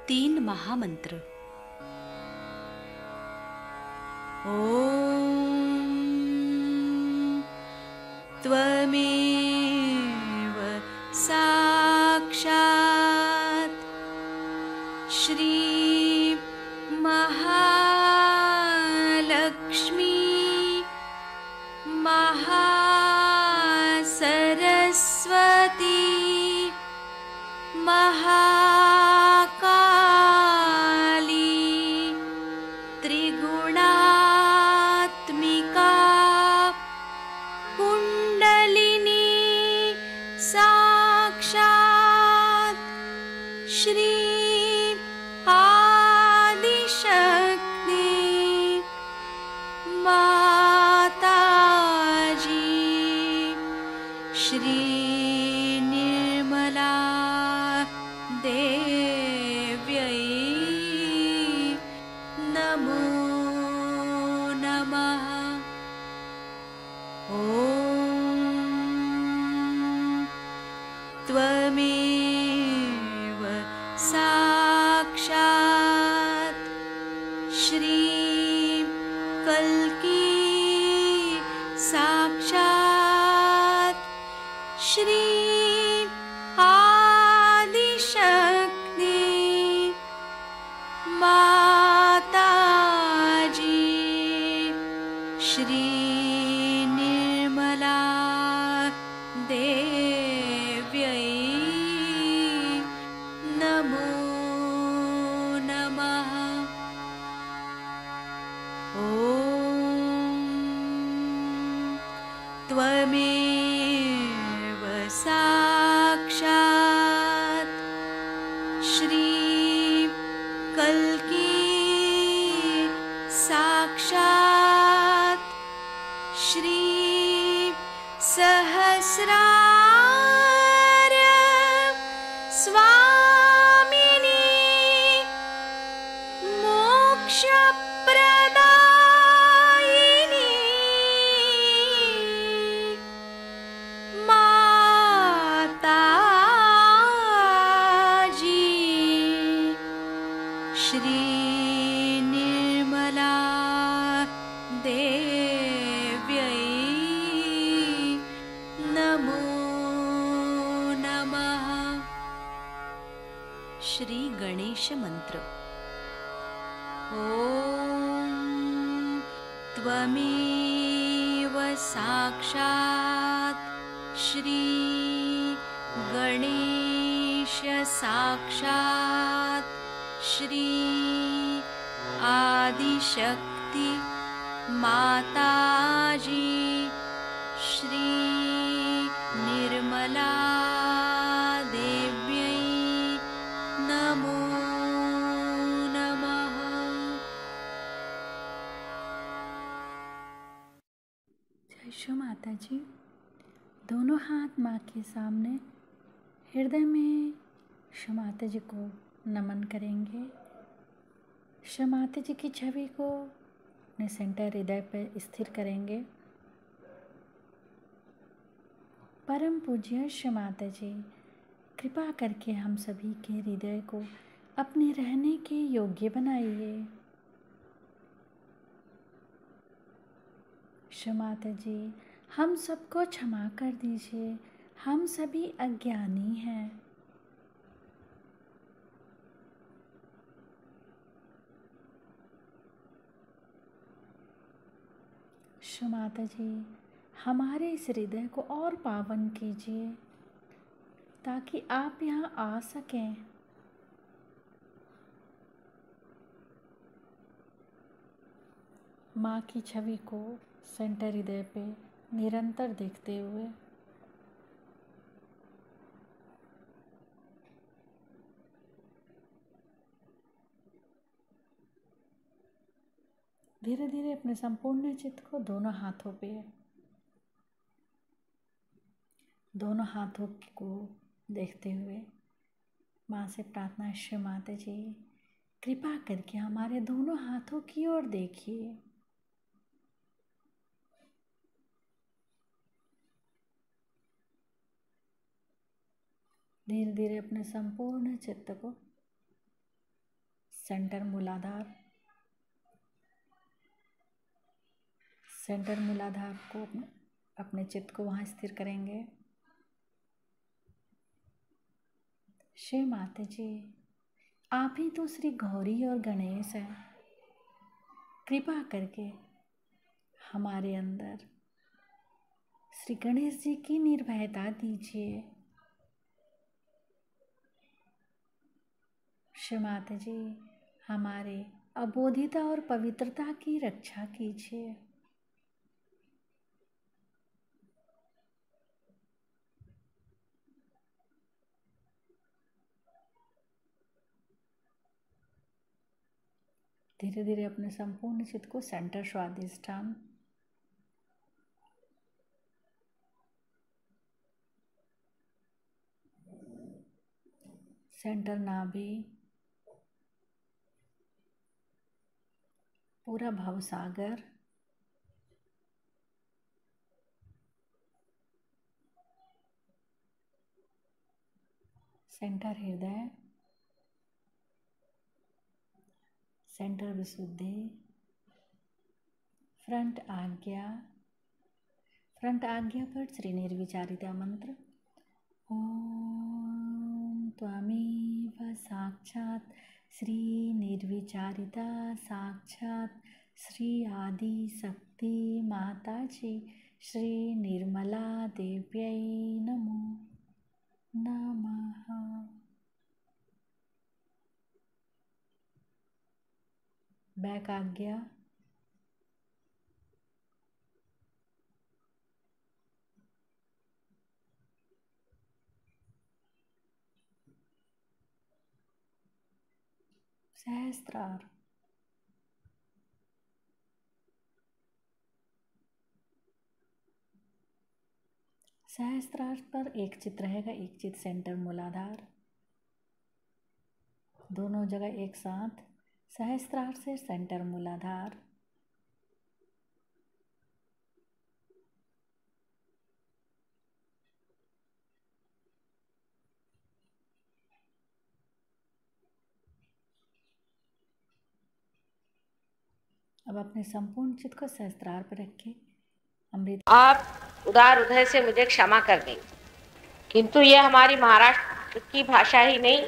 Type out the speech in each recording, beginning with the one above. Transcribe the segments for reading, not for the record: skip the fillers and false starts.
तीन महामंत्र। ॐ त्वमेव साक्षात् श्री महालक्ष्मी महासरस्वती महाकाली त्रिगुणात्मिका कुण्डलिनी साक्षात् श्री आदिशक्ति माताजी श्री निर्मला देव्यै नमो नमः। ॐ त्वमेव साक्षात् श्री कल्की साक्षात् श्री आदिशक्ति माताजी श्री निर्मला देव्यै नमो नमः। ॐ त्वमेव साक्षात् श्री कल्की साक्षात् श्री सहस्रार्य स्वामिनी मोक्षप्रदायिनी माताजी श्री निर्मला देव्यै नमो नमः। श्री गणेश मंत्र। ॐ त्वमेव साक्षात् श्री गणेश साक्षात् श्री आदिशक्ति माताजी श्री निर्मला देव्यै नमो नमः। जय श्री माता जी। दोनों हाथ माँ के सामने हृदय में श्री माता जी को नमन करेंगे। श्री माता जी की छवि को अपने सेंटर हृदय पर स्थिर करेंगे। परम पूज्य श्री माता जी, कृपा करके हम सभी के हृदय को अपने रहने के योग्य बनाइए। श्री माता जी, हम सबको क्षमा कर दीजिए, हम सभी अज्ञानी हैं। श्री माता जी, हमारे इस हृदय को और पावन कीजिए ताकि आप यहाँ आ सकें। माँ की छवि को सेंटर हृदय पे निरंतर देखते हुए धीरे धीरे अपने संपूर्ण चित्त को दोनों हाथों को देखते हुए माँ से प्रार्थना, श्री माता जी कृपा करके हमारे दोनों हाथों की ओर देखिए। धीरे धीरे अपने संपूर्ण चित्त को सेंटर मूलाधार। सेंटर मूलाधार को अपने चित्त को वहाँ स्थिर करेंगे। श्री माता जी, आप ही तो श्री गौरी और गणेश हैं। कृपा करके हमारे अंदर श्री गणेश जी की निर्भयता दीजिए। श्री माता जी, हमारे अबोधिता और पवित्रता की रक्षा कीजिए। धीरे धीरे अपने संपूर्ण चित्त को सेंटर स्वादिष्ठान, सेंटर नाभि, पूरा भवसागर, सेंटर हृदय, सेंटर विशुद्धि, फ्रंट आज्ञा। फ्रंट आज्ञा पर श्री निर्विचारिता मंत्र। ओम त्वमेव साक्षात् श्री निर्विचारिता साक्षात् श्री आदि शक्ति माता जी श्री निर्मला देव्यै नमो नमः। बैक आज्ञा। सहस्त्रार। सहस्त्रार पर एक चित रहेगा, एक चित सेंटर मूलाधार, दोनों जगह एक साथ। सहस्त्रार से सेंटर मूलाधार, अब अपने संपूर्ण चित्त को सहस्त्रार पर रखें। अमृत। आप उदार हृदय से मुझे क्षमा कर दें, किंतु ये हमारी महाराष्ट्र की भाषा ही नहीं,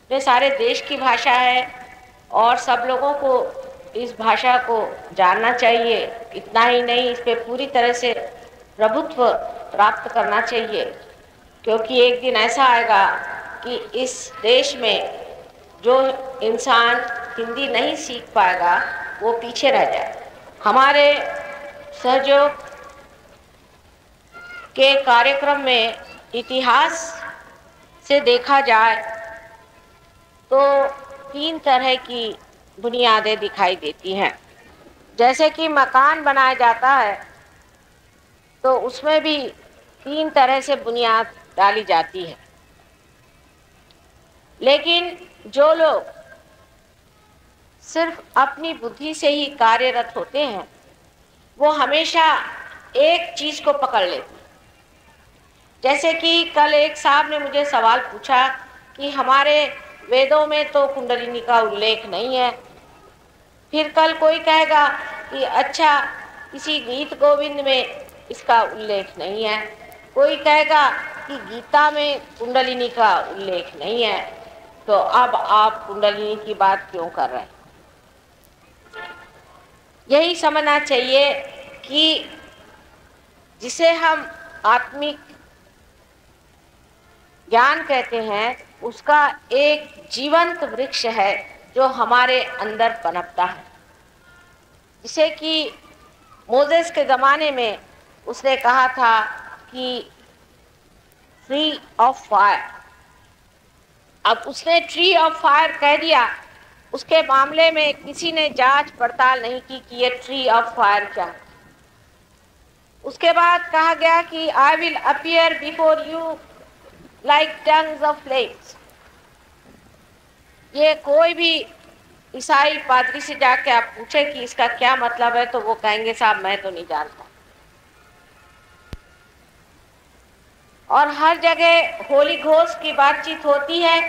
ये सारे देश की भाषा है और सब लोगों को इस भाषा को जानना चाहिए। इतना ही नहीं, इस पे पूरी तरह से प्रभुत्व प्राप्त करना चाहिए, क्योंकि एक दिन ऐसा आएगा कि इस देश में जो इंसान हिंदी नहीं सीख पाएगा वो पीछे रह जाए। हमारे सहयोग के कार्यक्रम में इतिहास से देखा जाए तो 3 तरह की बुनियादें दिखाई देती हैं। जैसे कि मकान बनाया जाता है तो उसमें भी 3 तरह से बुनियाद डाली जाती है, लेकिन जो लोग सिर्फ अपनी बुद्धि से ही कार्यरत होते हैं वो हमेशा एक चीज को पकड़ लेते हैं। जैसे कि कल एक साहब ने मुझे सवाल पूछा कि हमारे वेदों में तो कुंडलिनी का उल्लेख नहीं है। फिर कल कोई कहेगा कि अच्छा किसी गीत गोविंद में इसका उल्लेख नहीं है। कोई कहेगा कि गीता में कुंडलिनी का उल्लेख नहीं है। तो अब आप कुंडलिनी की बात क्यों कर रहे हैं? यही समझना चाहिए कि जिसे हम आत्मिक ज्ञान कहते हैं उसका एक जीवंत वृक्ष है जो हमारे अंदर पनपता है। जिसे कि मोसेस के ज़माने में उसने कहा था कि ट्री ऑफ फायर। अब उसने ट्री ऑफ फायर कह दिया, उसके मामले में किसी ने जांच पड़ताल नहीं की कि ये ट्री ऑफ फायर क्या है। उसके बाद कहा गया कि I will appear before you like tongues of flames. ये कोई भी ईसाई पादरी से जाके आप पूछे कि इसका क्या मतलब है तो वो कहेंगे साहब मैं तो नहीं जानता। और हर जगह होली घोष की बातचीत होती है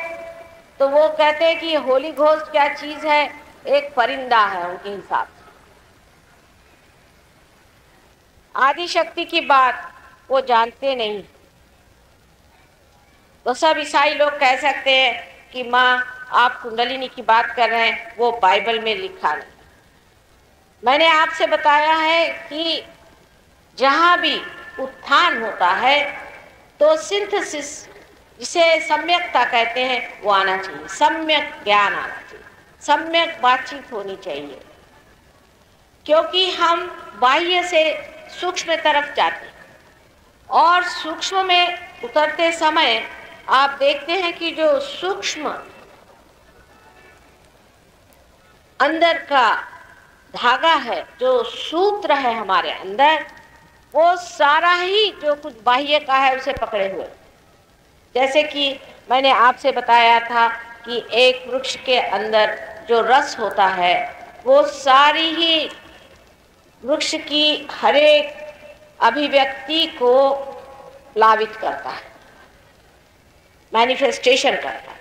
तो वो कहते हैं कि होली घोस्ट क्या चीज है, एक परिंदा है उनके हिसाब से। आदि शक्ति की बात वो जानते नहीं। तो सब ईसाई लोग कह सकते हैं कि माँ आप कुंडलिनी की बात कर रहे हैं, वो बाइबल में लिखा नहीं। मैंने आपसे बताया है कि जहाँ भी उत्थान होता है तो सिंथेसिस, जिसे सम्यकता कहते हैं, वो आना चाहिए, सम्यक ज्ञान आना चाहिए, सम्यक बातचीत होनी चाहिए। क्योंकि हम बाह्य से सूक्ष्म तरफ जाते हैं और सूक्ष्म में उतरते समय आप देखते हैं कि जो सूक्ष्म अंदर का धागा है, जो सूत्र है हमारे अंदर, वो सारा ही जो कुछ बाह्य का है उसे पकड़े हुए। जैसे कि मैंने आपसे बताया था कि एक वृक्ष के अंदर जो रस होता है वो सारी ही वृक्ष की हर एक अभिव्यक्ति को प्लावित करता है, मैनिफेस्टेशन करता है।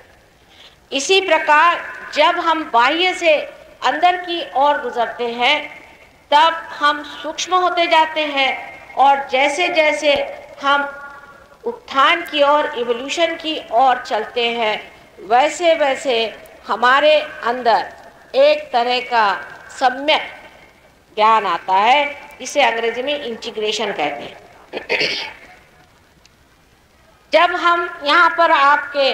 इसी प्रकार जब हम बाह्य से अंदर की ओर गुजरते हैं तब हम सूक्ष्म होते जाते हैं, और जैसे जैसे हम उत्थान की ओर, इवोल्यूशन की ओर चलते हैं, वैसे वैसे हमारे अंदर एक तरह का सम्यक ज्ञान आता है, इसे अंग्रेजी में इंटीग्रेशन कहते हैं। जब हम यहाँ पर आपके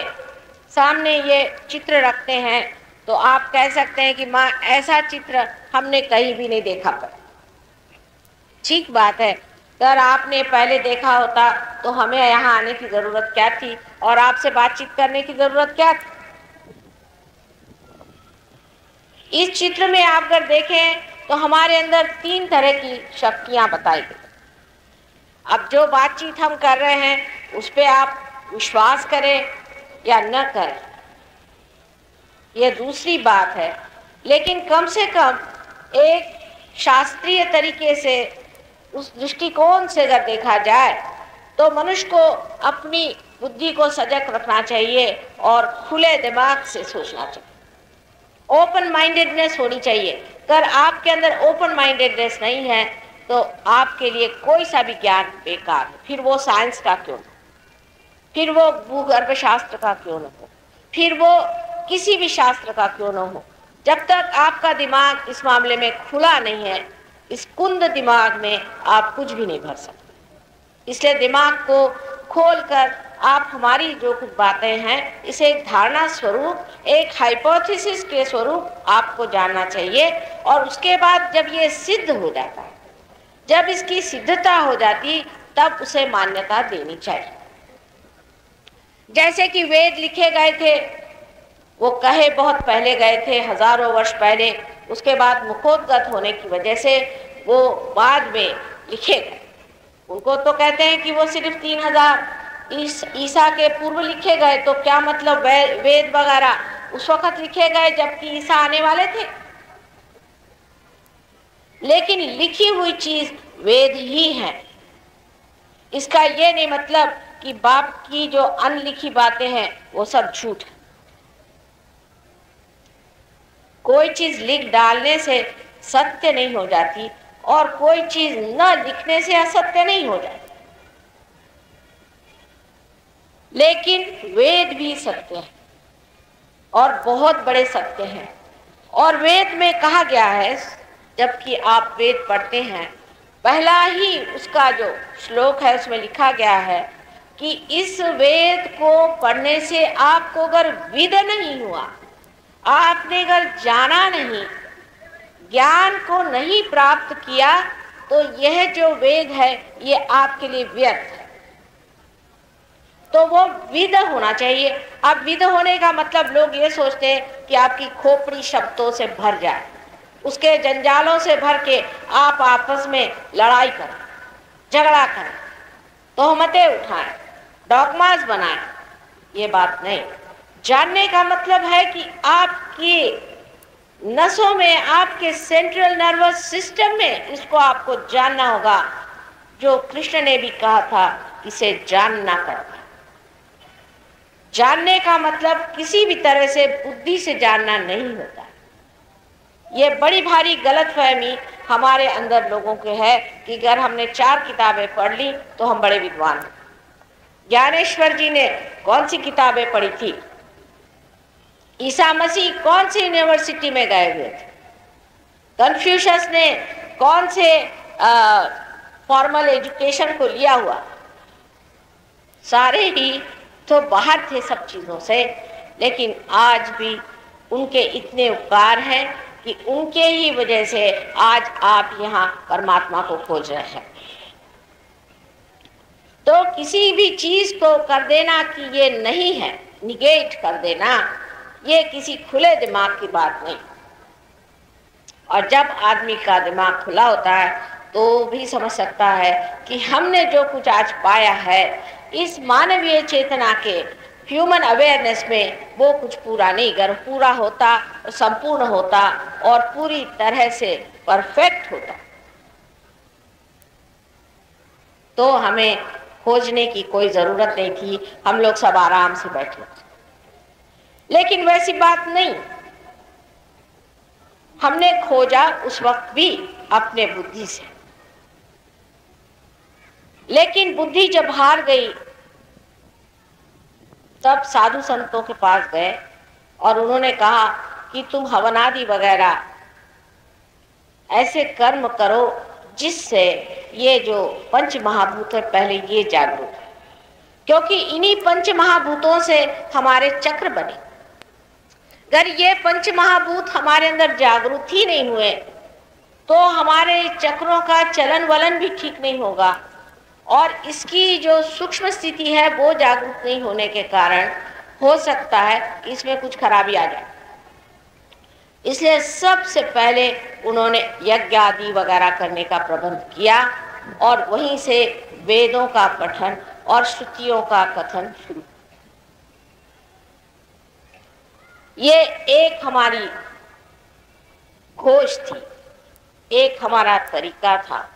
सामने ये चित्र रखते हैं तो आप कह सकते हैं कि माँ ऐसा चित्र हमने कहीं भी नहीं देखा। पर ठीक बात है, अगर आपने पहले देखा होता तो हमें यहाँ आने की जरूरत क्या थी और आपसे बातचीत करने की जरूरत क्या थी। इस चित्र में आप अगर देखें तो हमारे अंदर 3 तरह की शक्तियां बताई गई। अब जो बातचीत हम कर रहे हैं उस पर आप विश्वास करें या न करें, यह दूसरी बात है, लेकिन कम से कम एक शास्त्रीय तरीके से उस दृष्टिकोण से अगर देखा जाए तो मनुष्य को अपनी बुद्धि को सजग रखना चाहिए और खुले दिमाग से सोचना चाहिए। ओपन माइंडेडनेस होनी चाहिए। अगर आपके अंदर ओपन माइंडेडनेस नहीं है तो आपके लिए कोई सा भी ज्ञान बेकार है, फिर वो साइंस का क्यों न, फिर वो भूगर्भ शास्त्र का क्यों न हो, फिर वो किसी भी शास्त्र का क्यों न हो। जब तक आपका दिमाग इस मामले में खुला नहीं है, इस कुंद दिमाग में आप कुछ भी नहीं भर सकते। इसलिए दिमाग को खोलकर आप हमारी जो कुछ बातें हैं इसे एक धारणा स्वरूप, एक हाइपोथेसिस के स्वरूप आपको जानना चाहिए, और उसके बाद जब ये सिद्ध हो जाता है, जब इसकी सिद्धता हो जाती, तब उसे मान्यता देनी चाहिए। जैसे कि वेद लिखे गए थे, वो कहे बहुत पहले गए थे, हजारों वर्ष पहले, उसके बाद मुखोद्गत होने की वजह से वो बाद में लिखे गए। उनको तो कहते हैं कि वो सिर्फ 3000 ईसा के पूर्व लिखे गए, तो क्या मतलब वेद वगैरह उस वक्त लिखे गए जबकि ईसा आने वाले थे। लेकिन लिखी हुई चीज वेद ही है। इसका ये नहीं मतलब कि बाप की जो अनलिखी बातें हैं वो सब झूठ है। कोई चीज लिख डालने से सत्य नहीं हो जाती और कोई चीज न लिखने से असत्य नहीं हो जाती। लेकिन वेद भी सत्य है और बहुत बड़े सत्य हैं। और वेद में कहा गया है, जबकि आप वेद पढ़ते हैं, पहला ही उसका जो श्लोक है उसमें लिखा गया है कि इस वेद को पढ़ने से आपको अगर विद नहीं हुआ, आपने अगर जाना नहीं, ज्ञान को नहीं प्राप्त किया, तो यह जो वेद है ये आपके लिए व्यर्थ है। तो वो विद होना चाहिए। अब विद होने का मतलब लोग ये सोचते हैं कि आपकी खोपड़ी शब्दों से भर जाए, उसके जंजालों से भर के आप आपस में लड़ाई करें, झगड़ा करें, तोहमतें उठाएं, डॉगमास बनाएं। ये बात नहीं। जानने का मतलब है कि आपकी नसों में, आपके सेंट्रल नर्वस सिस्टम में इसको आपको जानना होगा। जो कृष्ण ने भी कहा था, इसे जानना पड़ता। जानने का मतलब किसी भी तरह से बुद्धि से जानना नहीं होता। ये बड़ी भारी गलतफहमी हमारे अंदर लोगों के है कि अगर हमने 4 किताबें पढ़ ली तो हम बड़े विद्वान हैं। ज्ञानेश्वर जी ने कौन सी किताबें पढ़ी थी? ईसा मसीह कौन सी यूनिवर्सिटी में गए हुए थे? कन्फ्यूशस ने कौन से फॉर्मल एजुकेशन को लिया हुआ? सारे ही तो बाहर थे सब चीज़ों से, लेकिन आज भी उनके इतने उपकार हैं कि उनके ही वजह से आज आप यहाँ परमात्मा को खोज रहे हैं। तो किसी भी चीज़ को कर देना कि ये नहीं है, निगेट कर देना, ये किसी खुले दिमाग की बात नहीं। और जब आदमी का दिमाग खुला होता है तो भी समझ सकता है कि हमने जो कुछ आज पाया है इस मानवीय चेतना के ह्यूमन अवेयरनेस में, वो कुछ पूरा नहीं। अगर पूरा होता, संपूर्ण होता और पूरी तरह से परफेक्ट होता तो हमें खोजने की कोई ज़रूरत नहीं थी, हम लोग सब आराम से बैठे थे। लेकिन वैसी बात नहीं। हमने खोजा उस वक्त भी अपने बुद्धि से, लेकिन बुद्धि जब हार गई तब साधु संतों के पास गए और उन्होंने कहा कि तुम हवनादि वगैरह ऐसे कर्म करो जिससे ये जो पंच महाभूत है पहले ये जागरूक है, क्योंकि इन्हीं पंच महाभूतों से हमारे चक्र बने। अगर ये पंच महाभूत हमारे अंदर जागरूक ही नहीं हुए तो हमारे चक्रों का चलन वलन भी ठीक नहीं होगा और इसकी जो सूक्ष्म स्थिति है वो जागरूक नहीं होने के कारण हो सकता है इसमें कुछ खराबी आ जाए। इसलिए सबसे पहले उन्होंने यज्ञ आदि वगैरह करने का प्रबंध किया और वहीं से वेदों का पठन और श्रुतियों का कथन शुरू। ये एक हमारी खोज थी, एक हमारा तरीका था।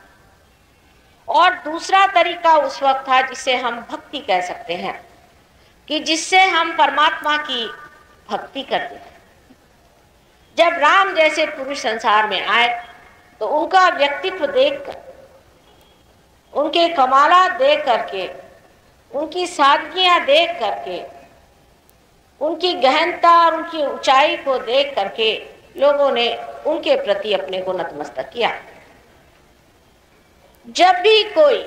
और दूसरा तरीका उस वक्त था जिसे हम भक्ति कह सकते हैं, कि जिससे हम परमात्मा की भक्ति करते थे। जब राम जैसे पुरुष संसार में आए तो उनका व्यक्तित्व देखकर, उनके कमालात देख करके, उनकी सादगियां देख करके, उनकी गहनता और उनकी ऊंचाई को देख करके लोगों ने उनके प्रति अपने को नतमस्तक किया। जब भी कोई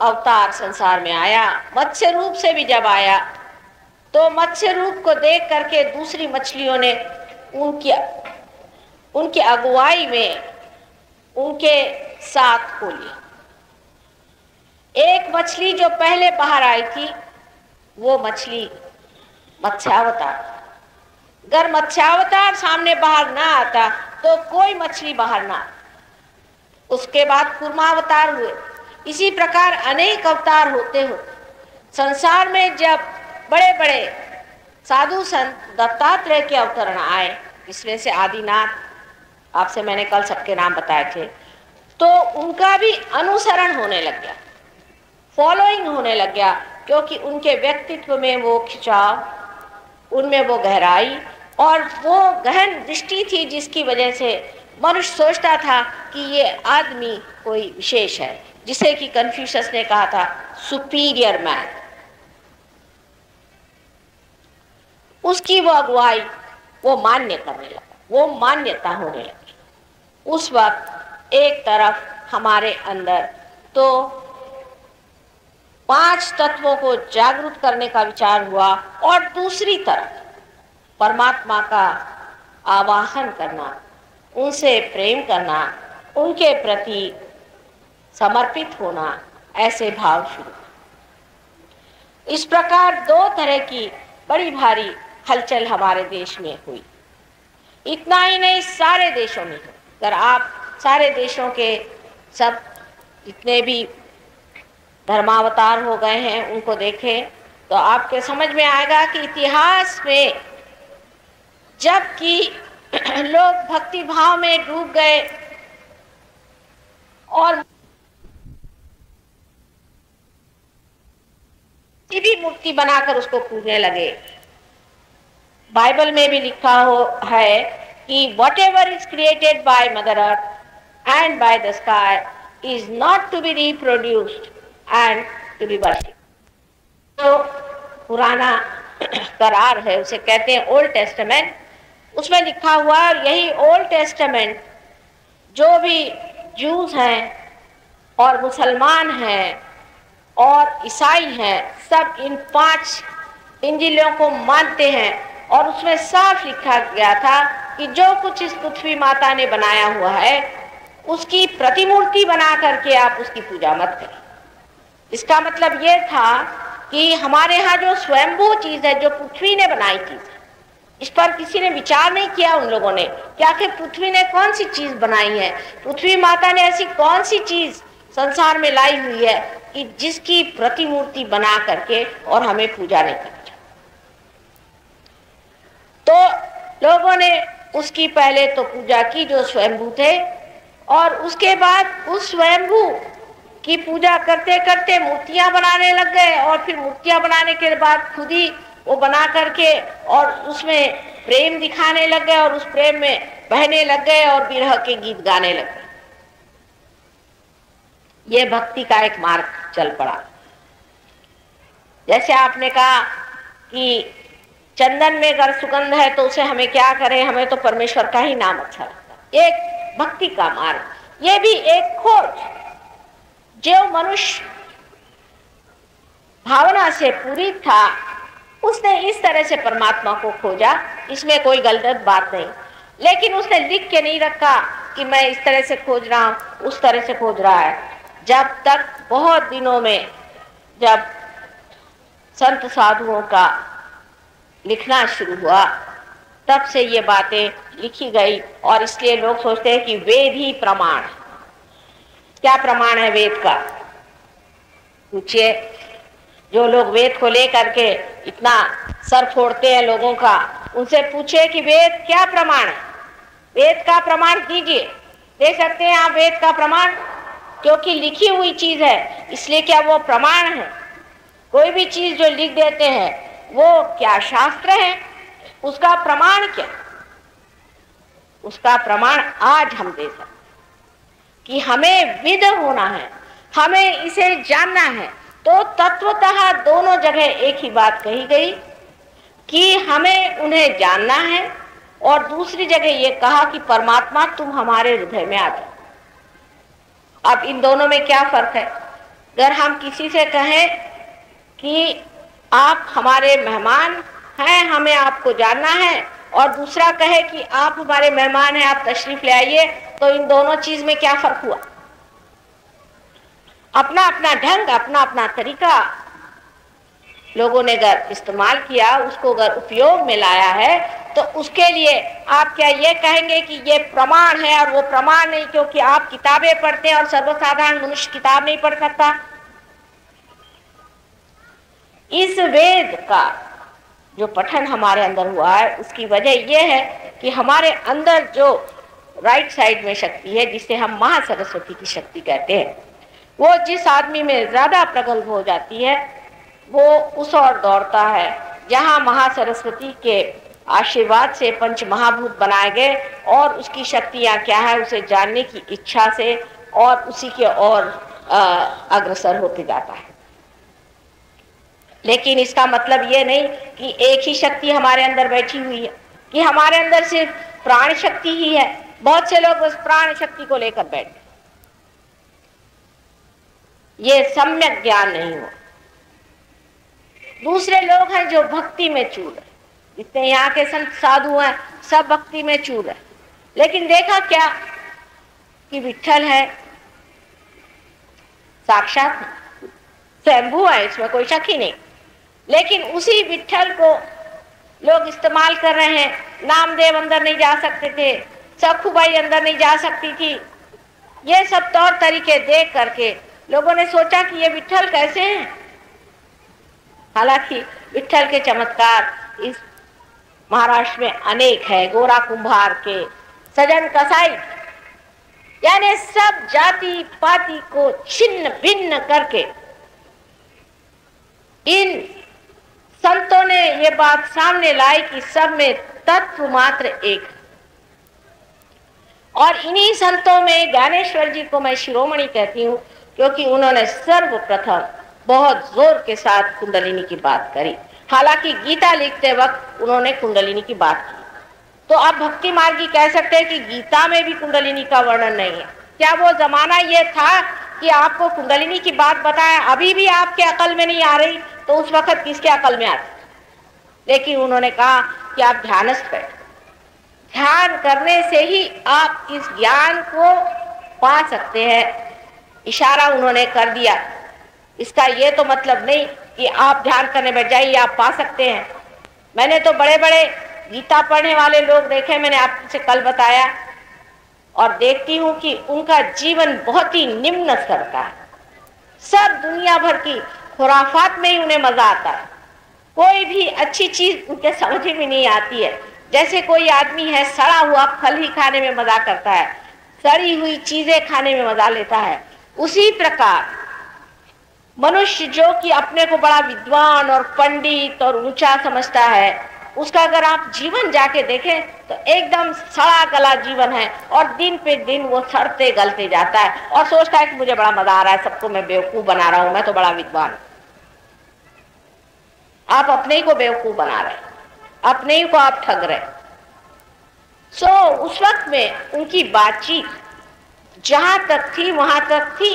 अवतार संसार में आया, मत्स्य रूप से भी जब आया, तो मत्स्य रूप को देख करके दूसरी मछलियों ने उनकी अगुवाई में उनके साथ को लिया। एक मछली जो पहले बाहर आई थी वो मछली मत्स्यावतार। अगर मत्स्यावतार सामने बाहर ना आता तो कोई मछली बाहर ना। उसके बाद कूर्मावतार हुए। इसी प्रकार अनेक अवतार होते होते संसार में जब बड़े बड़े साधु संत दत्तात्रेय के अवतरण आए, इसमें से आदिनाथ, आपसे मैंने कल सबके नाम बताए थे, तो उनका भी अनुसरण होने लग गया, फॉलोइंग होने लग गया, क्योंकि उनके व्यक्तित्व में वो खिंचाव, उनमें वो गहराई और वो गहन दृष्टि थी जिसकी वजह से मनुष्य सोचता था कि ये आदमी कोई विशेष है, जिसे कि कन्फ्यूशस ने कहा था सुपीरियर मैन। उसकी वो अगुवाई वो मान्य करने लगा, वो मान्यता होने लगी। उस वक्त एक तरफ हमारे अंदर तो 5 तत्वों को जागरूक करने का विचार हुआ और दूसरी तरफ परमात्मा का आवाहन करना, उनसे प्रेम करना, उनके प्रति समर्पित होना, ऐसे भाव शुरू। इस प्रकार 2 तरह की बड़ी भारी हलचल हमारे देश में हुई। इतना ही नहीं, सारे देशों में। अगर आप सारे देशों के सब जितने भी धर्मावतार हो गए हैं उनको देखें तो आपके समझ में आएगा कि इतिहास में जबकि लोग भक्ति भाव में डूब गए और भी मूर्ति बनाकर उसको पूजने लगे, बाइबल में भी लिखा हो है कि whatever is created by mother earth and by the sky is not to be reproduced and to be worshipped. तो पुराना करार है, उसे कहते हैं ओल्ड टेस्टामेंट, उसमें लिखा हुआ है। और यही ओल्ड टेस्टामेंट जो भी जूस हैं और मुसलमान हैं और ईसाई हैं, सब इन 5 इंजीलों को मानते हैं। और उसमें साफ लिखा गया था कि जो कुछ इस पृथ्वी माता ने बनाया हुआ है उसकी प्रतिमूर्ति बना करके आप उसकी पूजा मत करें। इसका मतलब ये था कि हमारे यहाँ जो स्वयंभू चीज है, जो पृथ्वी ने बनाई चीज है, इस पर किसी ने विचार नहीं किया उन लोगों ने कि आखिर पृथ्वी ने कौन सी चीज बनाई है, पृथ्वी माता ने ऐसी कौन सी चीज संसार में लाई हुई है कि जिसकी प्रतिमूर्ति बना करके और हमें पूजा नहीं करनी। तो लोगों ने उसकी पहले तो पूजा की जो स्वयंभू थे, और उसके बाद उस स्वयंभू की पूजा करते करते मूर्तियां बनाने लग गए। और फिर मूर्तियां बनाने के बाद खुद ही वो बना करके और उसमें प्रेम दिखाने लग गए और उस प्रेम में बहने लग गए और विरह के गीत गाने लग गए। ये भक्ति का एक मार्ग चल पड़ा। जैसे आपने कहा कि चंदन में अगर सुगंध है तो उसे हमें क्या करें, हमें तो परमेश्वर का ही नाम अच्छा लगता है। एक भक्ति का मार्ग, ये भी एक खोज। जो मनुष्य भावना से पूरी था उसने इस तरह से परमात्मा को खोजा, इसमें कोई गलत बात नहीं। लेकिन उसने लिख के नहीं रखा कि मैं इस तरह से खोज रहा हूं, उस तरह से खोज रहा है। जब तक बहुत दिनों में जब संत साधुओं का लिखना शुरू हुआ तब से ये बातें लिखी गई। और इसलिए लोग सोचते हैं कि वेद ही प्रमाण। क्या प्रमाण है वेद का? पूछिए। जो लोग वेद को लेकर के इतना सर फोड़ते हैं लोगों का, उनसे पूछिए कि वेद क्या प्रमाण है। वेद का प्रमाण दीजिए। दे सकते हैं आप वेद का प्रमाण? क्योंकि लिखी हुई चीज है इसलिए क्या वो प्रमाण है? कोई भी चीज जो लिख देते हैं वो क्या शास्त्र है? उसका प्रमाण क्या? उसका प्रमाण आज हम दे सकते कि हमें विद होना है, हमें इसे जानना है। तो तत्वतः दोनों जगह एक ही बात कही गई कि हमें उन्हें जानना है, और दूसरी जगह ये कहा कि परमात्मा तुम हमारे हृदय में आ जाओ। अब इन दोनों में क्या फर्क है? अगर हम किसी से कहें कि आप हमारे मेहमान हैं, हमें आपको जानना है, और दूसरा कहे कि आप हमारे मेहमान हैं, आप तशरीफ ले आइए, तो इन दोनों चीज में क्या फर्क हुआ? अपना अपना ढंग, अपना अपना तरीका लोगों ने अगर इस्तेमाल किया, उसको अगर उपयोग में लाया है, तो उसके लिए आप क्या ये कहेंगे कि ये प्रमाण है? और वो प्रमाण नहीं क्योंकि आप किताबें पढ़ते हैं और सर्वसाधारण मनुष्य किताब नहीं पढ़ सकता। इस वेद का जो पठन हमारे अंदर हुआ है उसकी वजह यह है कि हमारे अंदर जो राइट साइड में शक्ति है, जिसे हम महासरस्वती की शक्ति कहते हैं, वो जिस आदमी में ज्यादा प्रगल्भ हो जाती है वो उस ओर दौड़ता है जहाँ महासरस्वती के आशीर्वाद से पंच महाभूत बनाए गए, और उसकी शक्तियाँ क्या है उसे जानने की इच्छा से और उसी के ओर अग्रसर होते जाता है। लेकिन इसका मतलब ये नहीं कि एक ही शक्ति हमारे अंदर बैठी हुई है, कि हमारे अंदर सिर्फ प्राण शक्ति ही है। बहुत से लोग उस प्राण शक्ति को लेकर बैठे, ये सम्यक ज्ञान नहीं हो। दूसरे लोग हैं जो भक्ति में चूर है, जितने यहाँ के संत साधु हैं सब भक्ति में चूर है। लेकिन देखा क्या कि विट्ठल है साक्षात स्वयंभू है, इसमें कोई शक ही नहीं। लेकिन उसी विट्ठल को लोग इस्तेमाल कर रहे हैं। नामदेव अंदर नहीं जा सकते थे, सखुबाई अंदर नहीं जा सकती थी। ये सब तौर तरीके देख करके लोगों ने सोचा कि ये विट्ठल कैसे हैं। हालांकि विट्ठल के चमत्कार इस महाराष्ट्र में अनेक है। गोरा कुंभार के, सजन कसाई, यानी सब जाति पाति को छिन्न भिन्न करके इन संतों ने ये बात सामने लाई कि सब में तत्व मात्र एक है। और इन्हीं संतों में ज्ञानेश्वर जी को मैं शिरोमणि कहती हूँ, क्योंकि उन्होंने सर्वप्रथम बहुत जोर के साथ कुंडलिनी की बात करी। हालांकि गीता लिखते वक्त उन्होंने कुंडलिनी की बात की, तो अब भक्ति मार्गी कह सकते हैं कि गीता में भी कुंडलिनी का वर्णन नहीं है। क्या वो जमाना ये था कि आपको कुंडलिनी की बात बताया, अभी भी आपके अकल में नहीं आ रही, तो उस वक्त किसके अकल में आती? लेकिन उन्होंने कहा कि आप ध्यानस्थ बैठो, ध्यान करने से ही आप इस ज्ञान को पा सकते हैं। इशारा उन्होंने कर दिया। इसका ये तो मतलब नहीं कि आप ध्यान करने बैठ जाइए, आप पा सकते हैं। मैंने तो बड़े बड़े गीता पढ़ने वाले लोग देखे, मैंने आपसे कल बताया, और देखती हूँ कि उनका जीवन बहुत ही निम्न स्तर का है। सब दुनिया भर की खुराफात में ही उन्हें मजा आता है। कोई भी अच्छी चीज उनके समझ में नहीं आती है। जैसे कोई आदमी है सड़ा हुआ फल ही खाने में मजा करता है, सड़ी हुई चीजें खाने में मजा लेता है, उसी प्रकार मनुष्य जो कि अपने को बड़ा विद्वान और पंडित और ऊंचा समझता है, उसका अगर आप जीवन जाके देखें तो एकदम सड़ा गला जीवन है, और दिन पे दिन वो सड़ते गलते जाता है और सोचता है कि मुझे बड़ा मजा आ रहा है, सबको मैं बेवकूफ बना रहा हूं, मैं तो बड़ा विद्वान। आप अपने ही को बेवकूफ बना रहे, अपने ही को आप ठग रहे। उस वक्त में उनकी बातचीत जहां तक थी वहां तक थी,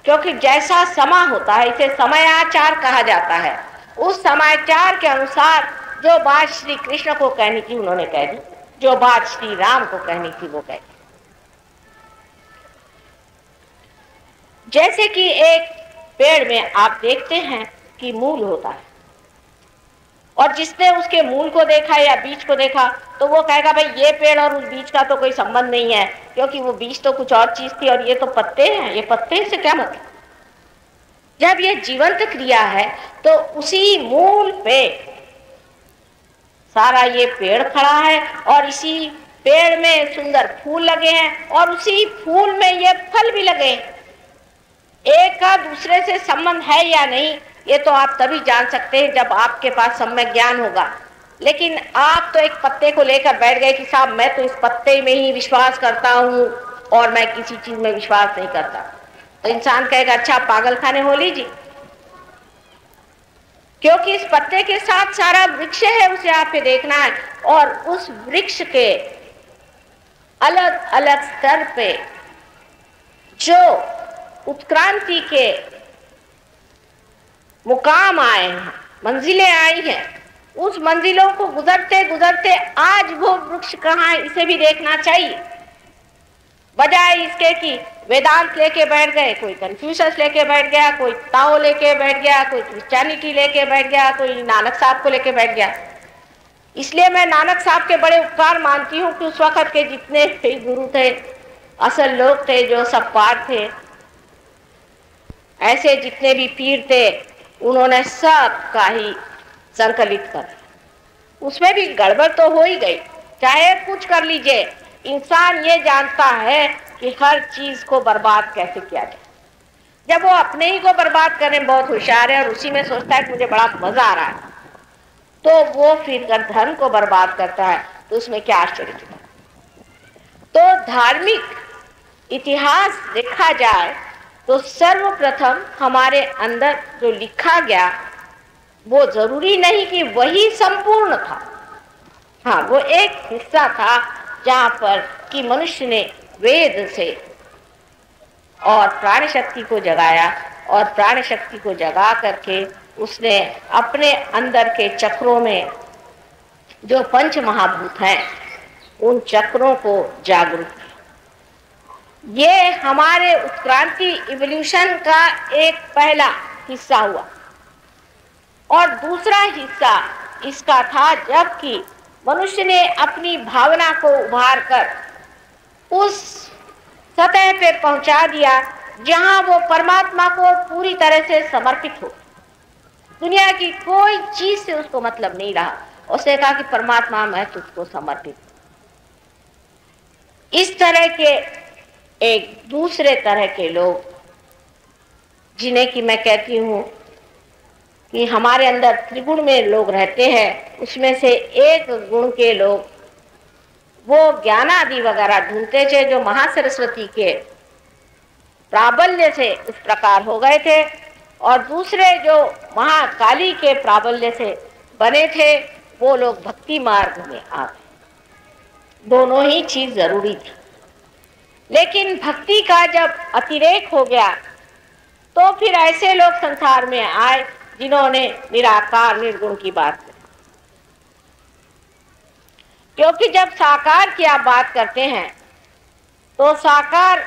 क्योंकि जैसा समा होता है इसे समयाचार कहा जाता है। उस समाचार के अनुसार जो बात श्री कृष्ण को कहनी थी उन्होंने कह दी, जो बात श्री राम को कहनी थी वो कह दी। जैसे कि एक पेड़ में आप देखते हैं कि मूल होता है, और जिसने उसके मूल को देखा या बीज को देखा तो वो कहेगा भाई ये पेड़ और उस बीज का तो कोई संबंध नहीं है, क्योंकि वो बीज तो कुछ और चीज थी और ये तो पत्ते हैं, ये पत्ते से क्या मतलब। जब ये जीवंत क्रिया है तो उसी मूल पे सारा ये पेड़ खड़ा है, और इसी पेड़ में सुंदर फूल लगे हैं, और उसी फूल में ये फल भी लगे। एक का दूसरे से संबंध है या नहीं, ये तो आप तभी जान सकते हैं जब आपके पास सम्यक ज्ञान होगा। लेकिन आप तो एक पत्ते को लेकर बैठ गए कि साहब मैं तो इस पत्ते में ही विश्वास करता हूँ और मैं किसी चीज में विश्वास नहीं करता, तो इंसान कहेगा अच्छा पागल खाने हो लीजिए, क्योंकि इस पत्ते के साथ सारा वृक्ष है, उसे आपको देखना है, और उस वृक्ष के अलग अलग स्तर पे जो उत्क्रांति के मुकाम आए हैं, मंजिलें आई हैं, उस मंजिलों को गुजरते गुजरते आज वो वृक्ष कहाँ है इसे भी देखना चाहिए। बजाय इसके कि वेदांत लेके बैठ गए, कोई कन्फ्यूशस लेके बैठ गया, कोई ताओ लेके बैठ गया, कोई क्रिश्चियनिटी लेके बैठ गया, कोई नानक साहब को लेके बैठ गया। इसलिए मैं नानक साहब के बड़े उपकार मानती हूँ कि उस वक्त के जितने भी गुरु थे, असल लोग थे, जो सब पार थे, ऐसे जितने भी पीर थे, उन्होंने सब का ही संकलित कर। उसमें भी गड़बड़ तो हो ही गई, चाहे कुछ कर लीजिए, इंसान ये जानता है कि हर चीज को बर्बाद कैसे किया जाए। जब वो अपने ही को बर्बाद करने में बहुत होशियार है और उसी में सोचता है कि मुझे बड़ा मजा आ रहा है, तो वो फिर अगर धर्म को बर्बाद करता है तो उसमें क्या आश्चर्य है। तो धार्मिक इतिहास देखा जाए तो सर्वप्रथम हमारे अंदर जो लिखा गया वो जरूरी नहीं कि वही संपूर्ण था। हाँ, वो एक हिस्सा था जहाँ पर कि मनुष्य ने वेद से और प्राण शक्ति को जगाया, और प्राण शक्ति को जगा करके उसने अपने अंदर के चक्रों में जो पंच महाभूत हैं उन चक्रों को जागरूक किया। ये हमारे उत्क्रांति इवोल्यूशन का एक पहला हिस्सा हुआ, और दूसरा हिस्सा इसका था जबकि मनुष्य ने अपनी भावना को उभार कर उस सतह पे पहुंचा दिया जहां वो परमात्मा को पूरी तरह से समर्पित हो। दुनिया की कोई चीज से उसको मतलब नहीं रहा, उसने कहा कि परमात्मा मैं तुझको समर्पित। इस तरह के एक दूसरे तरह के लोग जिन्हें कि मैं कहती हूँ कि हमारे अंदर त्रिगुण में लोग रहते हैं, उसमें से एक गुण के लोग वो ज्ञान आदि वगैरह ढूंढते थे जो महासरस्वती के प्राबल्य से इस प्रकार हो गए थे, और दूसरे जो महाकाली के प्राबल्य से बने थे वो लोग भक्ति मार्ग में आ गए। दोनों ही चीज जरूरी थी, लेकिन भक्ति का जब अतिरेक हो गया तो फिर ऐसे लोग संसार में आए जिन्होंने निराकार निर्गुण की बात की। क्योंकि जब साकार की आप बात करते हैं तो साकार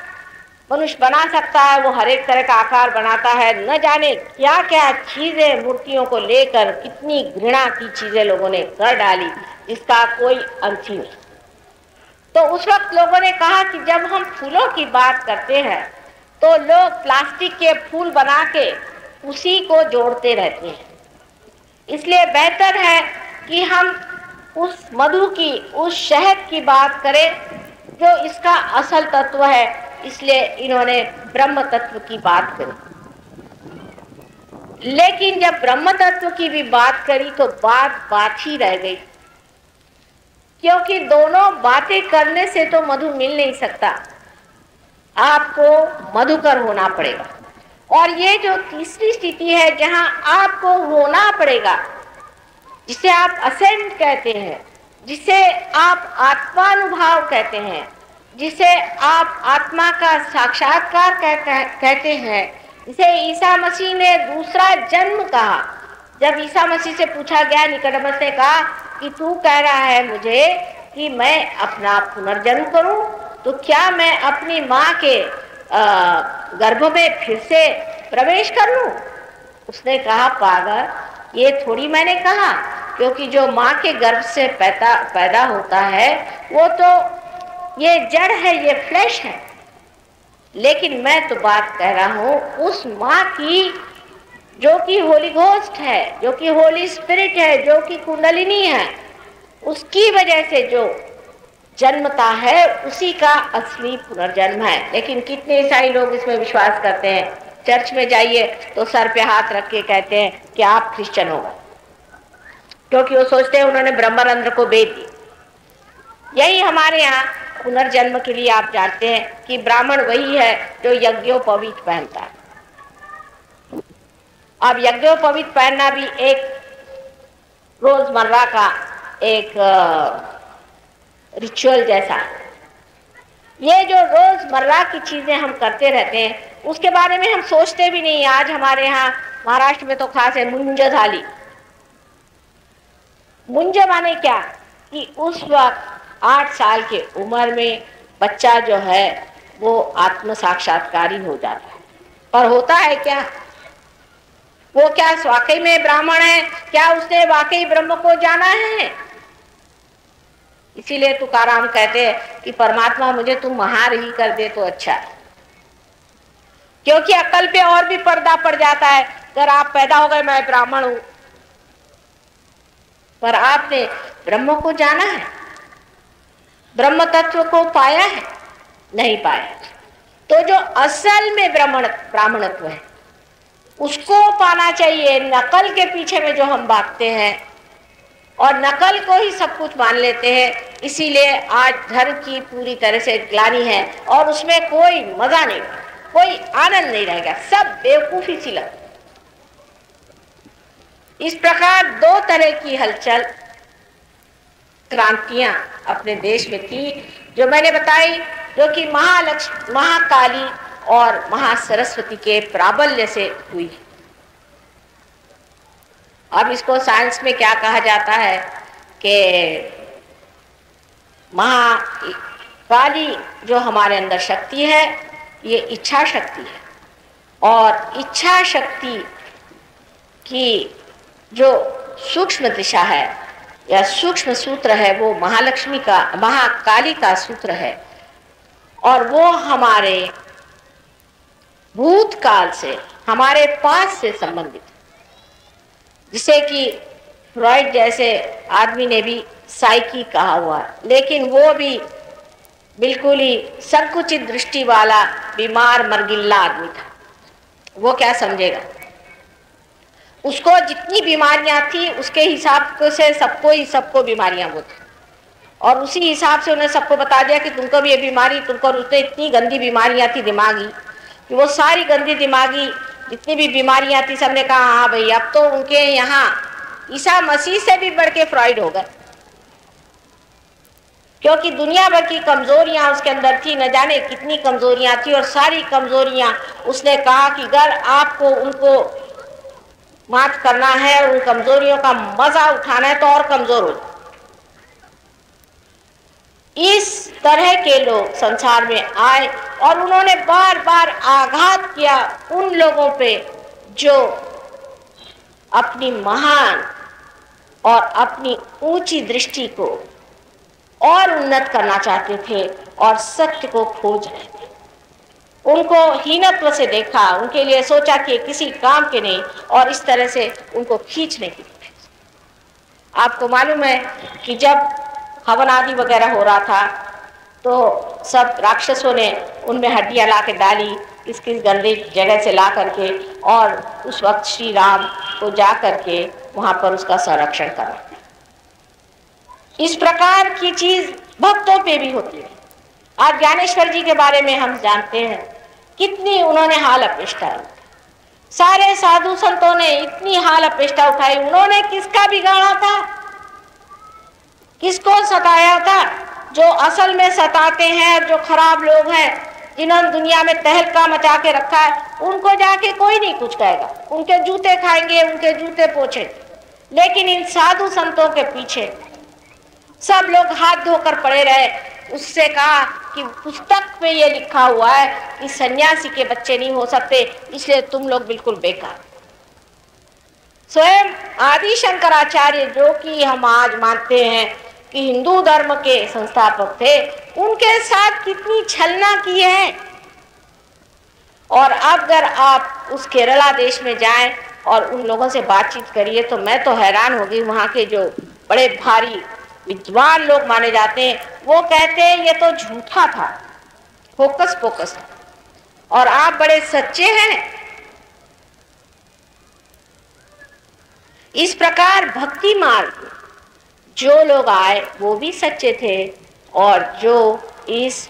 मनुष्य बना सकता है, वो हर एक तरह का आकार बनाता है, न जाने क्या क्या चीजें मूर्तियों को लेकर कितनी घृणा की चीजें लोगों ने कर डाली जिसका कोई अंत ही नहीं। तो उस वक्त लोगों ने कहा कि जब हम फूलों की बात करते हैं तो लोग प्लास्टिक के फूल बना के उसी को जोड़ते रहते हैं, इसलिए बेहतर है कि हम उस मधु की, उस शहद की बात करें जो इसका असल तत्व है। इसलिए इन्होंने ब्रह्म तत्व की बात करी, लेकिन जब ब्रह्म तत्व की भी बात करी तो बात ही रह गई, क्योंकि दोनों बातें करने से तो मधु मिल नहीं सकता, आपको मधुकर होना पड़ेगा। और ये जो तीसरी स्थिति है जहां आपको होना पड़ेगा, जिसे आप असेंट कहते हैं, जिसे आप आत्मानुभाव कहते हैं, जिसे आप आत्मा का साक्षात्कार कहते हैं, जिसे ईसा मसीह ने दूसरा जन्म कहा। जब ईसा मसीह से पूछा गया, निकोदेमस ने कहा कि तू कह रहा है मुझे कि मैं अपना पुनर्जन्म करूं, तो क्या मैं अपनी माँ के गर्भ में फिर से प्रवेश कर लूं? उसने कहा, पागल, ये थोड़ी मैंने कहा, क्योंकि जो माँ के गर्भ से पैदा होता है वो तो ये जड़ है, ये फ्लैश है, लेकिन मैं तो बात कह रहा हूँ उस माँ की जो कि होली घोस्ट है, जो कि होली स्पिरिट है, जो कि कुंडलिनी है, उसकी वजह से जो जन्मता है उसी का असली पुनर्जन्म है। लेकिन कितने ईसाई लोग इसमें विश्वास करते हैं, चर्च में जाइए तो सर पे हाथ रख के कहते हैं कि आप क्रिश्चियन हो, क्योंकि वो सोचते हैं उन्होंने ब्रह्मरंध्र को बेच दी। यही हमारे यहाँ पुनर्जन्म के लिए आप जानते हैं कि ब्राह्मण वही है जो यज्ञोपवीत पहनता है। अब यज्ञोपवीत पहनना भी एक रोजमर्रा का एक रिचुअल जैसा है। ये जो रोजमर्रा की चीजें हम करते रहते हैं उसके बारे में हम सोचते भी नहीं। आज हमारे यहाँ महाराष्ट्र में तो खास है मुंज थाली। मुंज माने क्या कि उस वक्त 8 साल के उम्र में बच्चा जो है वो आत्म साक्षात्कारी हो जाता है। पर होता है क्या? वो क्या वाकई में ब्राह्मण है? क्या उसने वाकई ब्रह्म को जाना है? इसीलिए तुकाराम कहते हैं कि परमात्मा मुझे तुम महार ही कर दे तो अच्छा है, क्योंकि अक्ल पे और भी पर्दा पड़ जाता है। अगर आप पैदा हो गए मैं ब्राह्मण हूं, पर आपने ब्रह्म को जाना है, ब्रह्म तत्व को पाया है? नहीं पाया। तो जो असल में ब्राह्मणत्व है उसको पाना चाहिए। नकल के पीछे में जो हम भागते हैं और नकल को ही सब कुछ मान लेते हैं, इसीलिए आज धर्म की पूरी तरह से ग्लानि है और उसमें कोई मजा नहीं, कोई आनंद नहीं रहेगा, सब बेवकूफी सी लगती। इस प्रकार 2 तरह की हलचल क्रांतियां अपने देश में थी जो मैंने बताई, जो कि महाकाली और महासरस्वती के प्राबल्य से हुई। अब इसको साइंस में क्या कहा जाता है कि महाकाली जो हमारे अंदर शक्ति है ये इच्छा शक्ति है, और इच्छा शक्ति की जो सूक्ष्म दिशा है या सूक्ष्म सूत्र है वो महाकाली का सूत्र है, और वो हमारे भूतकाल से, हमारे पास से संबंधित, जिसे कि फ्रॉइड जैसे आदमी ने भी साइकी कहा हुआ है, लेकिन वो भी बिल्कुल ही संकुचित दृष्टि वाला बीमार मरगिल्ला आदमी था। वो क्या समझेगा? उसको जितनी बीमारियां थी उसके हिसाब से सबको बीमारियां वो थी, और उसी हिसाब से उन्हें सबको बता दिया कि तुमको भी ये बीमारी, तुमको। उसने इतनी गंदी बीमारियां थी दिमागी कि वो सारी गंदी दिमागी जितनी भी बीमारियां थी सबने कहा हाँ भाई, अब तो उनके यहाँ ईसा मसीह से भी बढ़ के फ्रॉइड हो गए, क्योंकि दुनिया भर की कमजोरियां उसके अंदर थी, न जाने कितनी कमजोरियां थी, और सारी कमजोरियां उसने कहा कि अगर आपको उनको मात करना है, उन कमजोरियों का मजा उठाना है तो और कमजोर हो। इस तरह के लोग संसार में आए और उन्होंने बार बार आघात किया उन लोगों पे जो अपनी महान और अपनी ऊंची दृष्टि को और उन्नत करना चाहते थे और सत्य को खोज रहे थे। उनको हीनत्व से देखा, उनके लिए सोचा कि किसी काम के नहीं, और इस तरह से उनको खींचने की। आपको मालूम है कि जब हवन आदि वगैरह हो रहा था तो सब राक्षसों ने उनमें हड्डियां ला के डाली, किस किस गंदे जगह से ला करके, और उस वक्त श्री राम को जा करके वहां पर उसका संरक्षण करा। इस प्रकार की चीज भक्तों पे भी होती है। आज ज्ञानेश्वर जी के बारे में हम जानते हैं कितनी उन्होंने हाल अपेष्टा उठाई, सारे साधु संतों ने इतनी हाल अपेष्टा उठाई। उन्होंने किसका बिगाड़ा था, किसको सताया था? जो असल में सताते हैं, जो खराब लोग हैं, जिन्होंने दुनिया में तहलका मचा के रखा है, उनको जाके कोई नहीं कुछ कहेगा, उनके जूते खाएंगे, उनके जूते पोछेंगे। लेकिन इन साधु संतों के पीछे सब लोग हाथ धोकर पड़े रहे। उससे कहा कि पुस्तक में ये लिखा हुआ है कि सन्यासी के बच्चे नहीं हो सकते, इसलिए तुम लोग बिल्कुल बेकार। स्वयं आदि शंकराचार्य, जो कि हम आज मानते हैं कि हिंदू धर्म के संस्थापक थे, उनके साथ कितनी छलना की है। और अगर आप उस केरला देश में जाएं और उन लोगों से बातचीत करिए तो मैं तो हैरान हो गई। वहाँ के जो बड़े भारी विद्वान लोग माने जाते हैं, वो कहते हैं ये तो झूठा था, फोकस फोकस, और आप बड़े सच्चे हैं। इस प्रकार भक्ति मार्ग जो लोग आए वो भी सच्चे थे, और जो इस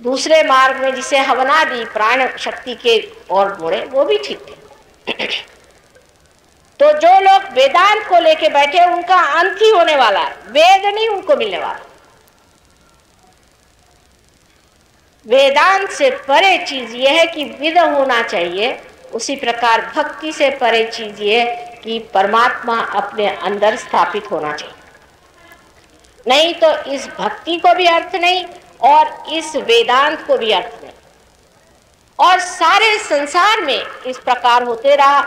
दूसरे मार्ग में जिसे हवनादि प्राण शक्ति के और मुड़े वो भी ठीक थे। तो जो लोग वेदांत को लेके बैठे उनका अंत ही होने वाला है, वेद नहीं उनको मिलने वाला। वेदांत से परे चीज यह है कि विद होना चाहिए, उसी प्रकार भक्ति से परे चीज ये कि परमात्मा अपने अंदर स्थापित होना चाहिए। नहीं तो इस भक्ति को भी अर्थ नहीं और इस वेदांत को भी अर्थ नहीं। और सारे संसार में इस प्रकार होते रहा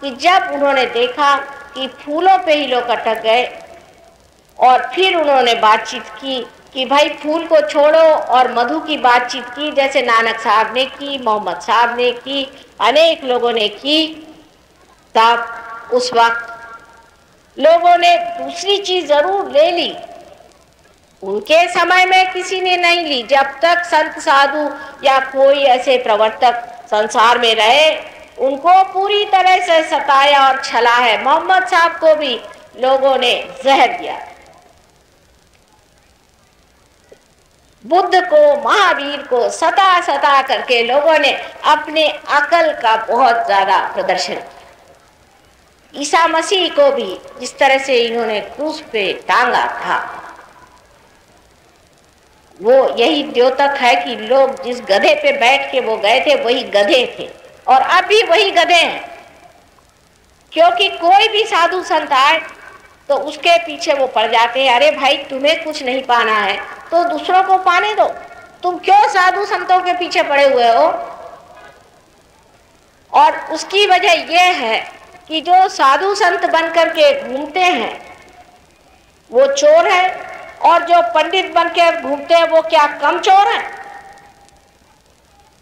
कि जब उन्होंने देखा कि फूलों पे ही लोग अटक गए, और फिर उन्होंने बातचीत की कि भाई फूल को छोड़ो और मधु की बातचीत की, जैसे नानक साहब ने की, मोहम्मद साहब ने की, अनेक लोगों ने की। तब उस वक्त लोगों ने दूसरी चीज जरूर ले ली, उनके समय में किसी ने नहीं ली। जब तक संत साधु या कोई ऐसे प्रवर्तक संसार में रहे, उनको पूरी तरह से सताया और छला है। मोहम्मद साहब को भी लोगों ने जहर दिया, बुद्ध को, महावीर को सता सता करके लोगों ने अपने अकल का बहुत ज्यादा प्रदर्शन किया। ईसा मसीह को भी जिस तरह से इन्होंने क्रूस पे टांगा था, वो यही द्योतक है कि लोग जिस गधे पे बैठ के वो गए थे वही गधे थे, और अभी वही गधे हैं। क्योंकि कोई भी साधु संत आए तो उसके पीछे वो पड़ जाते हैं, अरे भाई तुम्हें कुछ नहीं पाना है तो दूसरों को पाने दो, तुम क्यों साधु संतों के पीछे पड़े हुए हो। और उसकी वजह यह है कि जो साधु संत बन करके घूमते हैं वो चोर है, और जो पंडित बन के घूमते हैं वो क्या कम चोर है?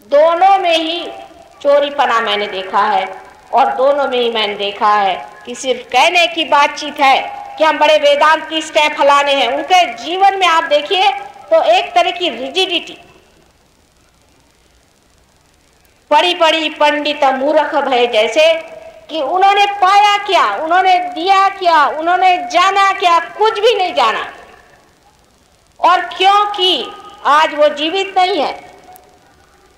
दोनों में ही चोरीपना मैंने देखा है, और दोनों में ही मैंने देखा है कि सिर्फ कहने की बातचीत है कि हम बड़े वेदांत की स्टेप फलाने हैं। उनके जीवन में आप देखिए तो एक तरह की रिजिडिटी, पड़ी पड़ी पंडित मूर्ख भय जैसे कि उन्होंने पाया क्या, उन्होंने दिया क्या, उन्होंने जाना क्या, कुछ भी नहीं जाना। और क्योंकि आज वो जीवित नहीं है,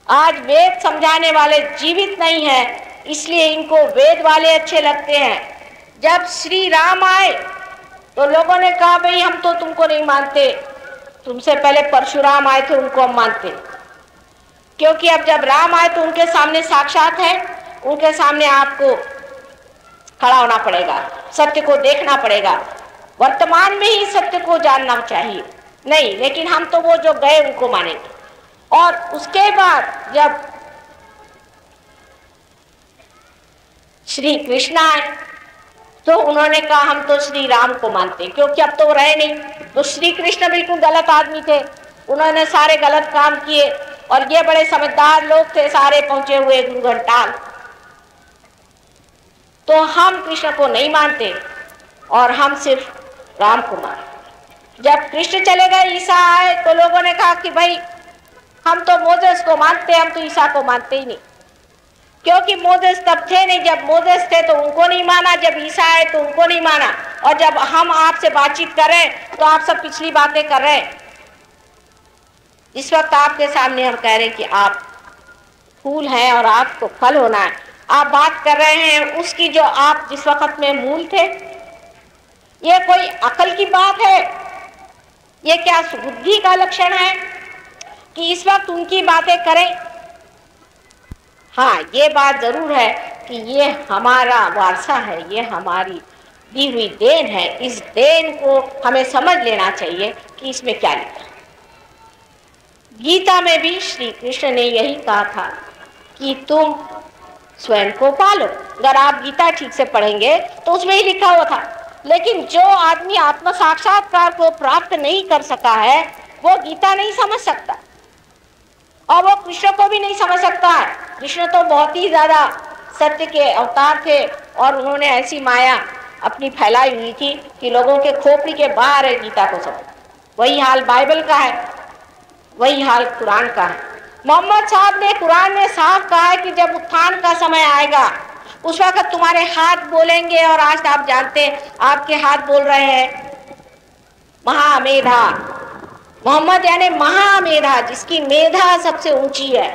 आज वेद समझाने वाले जीवित नहीं है, इसलिए इनको वेद वाले अच्छे लगते हैं। जब श्री राम आए तो लोगों ने कहा भाई हम तो तुमको नहीं मानते, तुमसे पहले परशुराम आए थे उनको हम मानते, क्योंकि अब जब राम आए तो उनके सामने साक्षात है, उनके सामने आपको खड़ा होना पड़ेगा, सत्य को देखना पड़ेगा, वर्तमान में ही सत्य को जानना चाहिए। नहीं, लेकिन हम तो वो जो गए उनको मानेंगे। और उसके बाद जब श्री कृष्ण आए तो उन्होंने कहा हम तो श्री राम को मानते, क्योंकि अब तो वो रहे नहीं। तो श्री कृष्ण बिल्कुल गलत आदमी थे, उन्होंने सारे गलत काम किए, और ये बड़े समझदार लोग थे, सारे पहुंचे हुए गुरु घंटाल। तो हम कृष्ण को नहीं मानते और हम सिर्फ राम को मानते। जब कृष्ण चले गए, ईसा आए, तो लोगों ने कहा कि भाई हम तो मोसेस को मानते, हम तो ईसा को मानते ही नहीं, क्योंकि मोसेस तब थे नहीं। जब मोसेस थे तो उनको नहीं माना, जब ईसा आए तो उनको नहीं माना, और जब हम आपसे बातचीत कर रहे हैं तो आप सब पिछली बातें कर रहे हैं। इस वक्त आपके सामने हम कह रहे हैं कि आप फूल हैं और आपको फल होना है। आप बात कर रहे हैं उसकी जो आप जिस वक्त में मूल थे। ये कोई अकल की बात है? ये क्या सुबुद्धि का लक्षण है कि इस वक्त उनकी बातें करें? हाँ, ये बात जरूर है कि ये हमारा वारसा है, ये हमारी दी हुई देन है। इस देन को हमें समझ लेना चाहिए कि इसमें क्या लिखा। गीता में भी श्री कृष्ण ने यही कहा था कि तुम स्वयं को पालो। अगर आप गीता ठीक से पढ़ेंगे तो उसमें ही लिखा हुआ था। लेकिन जो आदमी आत्म साक्षात्कार को प्राप्त नहीं कर सका है, वो गीता नहीं समझ सकता, और वो कृष्ण को भी नहीं समझ सकता है। कृष्ण तो बहुत ही ज्यादा सत्य के अवतार थे, और उन्होंने ऐसी माया अपनी फैलाई हुई थी कि लोगों के खोपड़ी के बाहर है गीता को समझ। वही हाल बाइबल का है, वही हाल कुरान का है। मोहम्मद साहब ने कुरान में साफ कहा है कि जब उत्थान का समय आएगा उस वक्त तुम्हारे हाथ बोलेंगे, और आज आप जानते हैं आपके हाथ बोल रहे हैं महामेधा। मोहम्मद यानी महामेधा, जिसकी मेधा सबसे ऊंची है।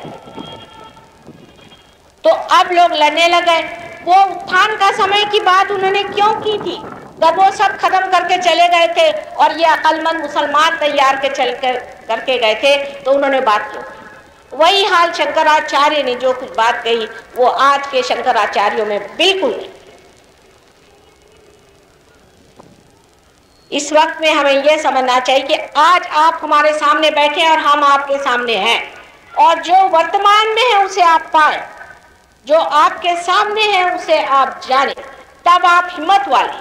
तो अब लोग लड़ने लगे। वो उत्थान का समय की बात उन्होंने क्यों की थी? जब वो सब खत्म करके चले गए थे और ये अकलमंद मुसलमान तैयार के चल कर करके गए थे, तो उन्होंने बात की। वही हाल शंकराचार्य ने जो कुछ बात कही वो आज के शंकराचार्यों में बिल्कुल नहीं। इस वक्त में हमें यह समझना चाहिए कि आज आप हमारे सामने बैठे और हम आपके सामने हैं, और जो वर्तमान में है उसे आप पाए, जो आपके सामने है उसे आप जाने, तब आप हिम्मत वाले,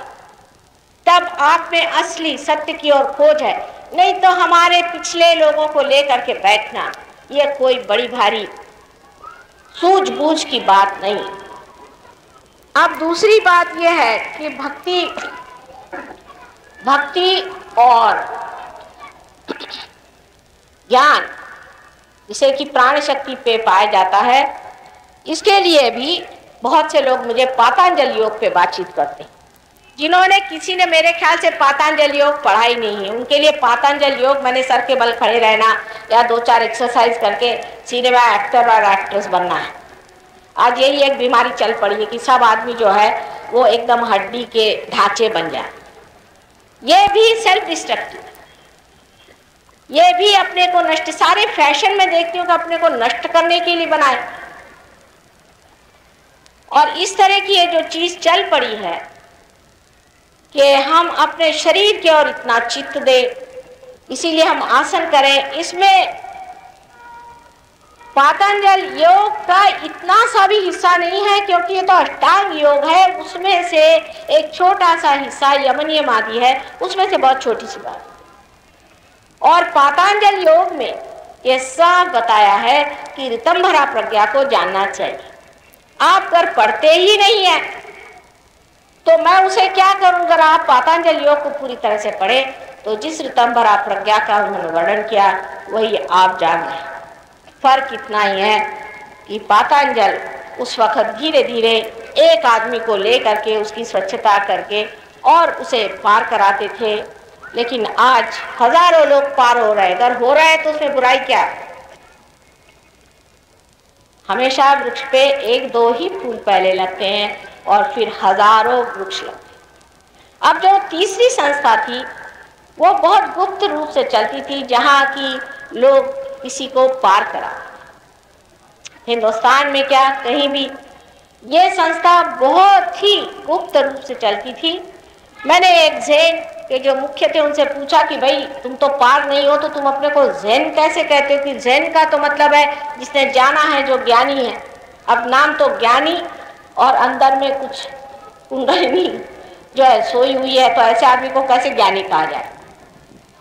तब आप में असली सत्य की ओर खोज है। नहीं तो हमारे पिछले लोगों को लेकर के बैठना ये कोई बड़ी भारी सूझबूझ की बात नहीं। अब दूसरी बात यह है कि भक्ति और ज्ञान जिसे कि प्राण शक्ति पे पाया जाता है, इसके लिए भी बहुत से लोग मुझे पातंजल योग पे बातचीत करते हैं। जिन्होंने किसी ने मेरे ख्याल से पातंजल योग पढ़ा ही नहीं है, उनके लिए पातंजल योग मैंने सर के बल खड़े रहना या 2-4 एक्सरसाइज करके सिनेमा एक्टर और एक्ट्रेस बनना है। आज यही एक बीमारी चल पड़ी है कि सब आदमी जो है वो एकदम हड्डी के ढांचे बन जाए। ये भी सेल्फ डिस्ट्रक्टिव, ये भी अपने को नष्ट, सारे फैशन में देखती हूँ कि अपने को नष्ट करने के लिए बनाए। और इस तरह की ये जो चीज चल पड़ी है कि हम अपने शरीर की ओर इतना चित्त दे, इसीलिए हम आसन करें। इसमें पातंजल योग का इतना सा भी हिस्सा नहीं है, क्योंकि ये तो अष्टांग योग है। उसमें से एक छोटा सा हिस्सा यमन नियम आदि है, उसमें से बहुत छोटी सी बात। और पातंजल योग में ये सब बताया है कि ऋतंभरा प्रज्ञा को जानना चाहिए। आप अगर पढ़ते ही नहीं है तो मैं उसे क्या करूं? अगर आप पातंजल योग को पूरी तरह से पढ़े तो जिस ऋतंभरा प्रज्ञा का उन्होंने वर्णन किया वही आप जान रहे। फर्क इतना ही है कि पातंजल उस वक्त धीरे धीरे एक आदमी को ले करके उसकी स्वच्छता करके और उसे पार कराते थे। लेकिन आज हजारों लोग पार हो रहे हैं। अगर हो रहा है तो उसमें बुराई क्या है? हमेशा वृक्ष पे एक दो ही फूल पहले लगते हैं और फिर हजारों वृक्ष लगते हैं। अब जो तीसरी संस्था थी वो बहुत गुप्त रूप से चलती थी, जहाँ की लोग किसी को पार कराते। हिंदुस्तान में क्या, कहीं भी ये संस्था बहुत ही गुप्त रूप से चलती थी। मैंने एक ज़ैन के जो मुख्य थे उनसे पूछा कि भाई तुम तो पार नहीं हो तो तुम अपने को ज़ैन कैसे कहते हो? कि ज़ैन का तो मतलब है जिसने जाना है, जो ज्ञानी है। अब नाम तो ज्ञानी और अंदर में कुछ कुंडलिनी जो है सोई हुई है, तो ऐसे आदमी को कैसे ज्ञानी कहा जाए?